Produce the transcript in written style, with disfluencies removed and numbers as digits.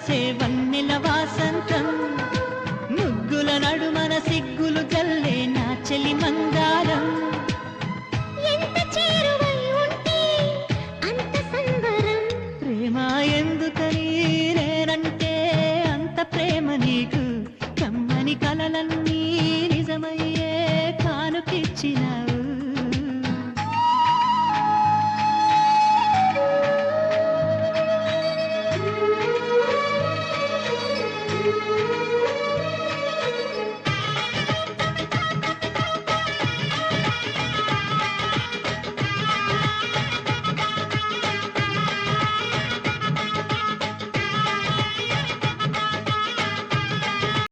కలిసే వన్నెల వాసంతం ముగ్గుల నడుమన సిగ్గులు జల్లే నా చెలి మందారం ఎంత చేరువై ఉంటే అంత సంబరం ప్రేమ ఎందుకని నేనంటే అంత ప్రేమ నీకు కమ్మని కలలన్నీ నిజమయ్యే కానుకిచ్చినావు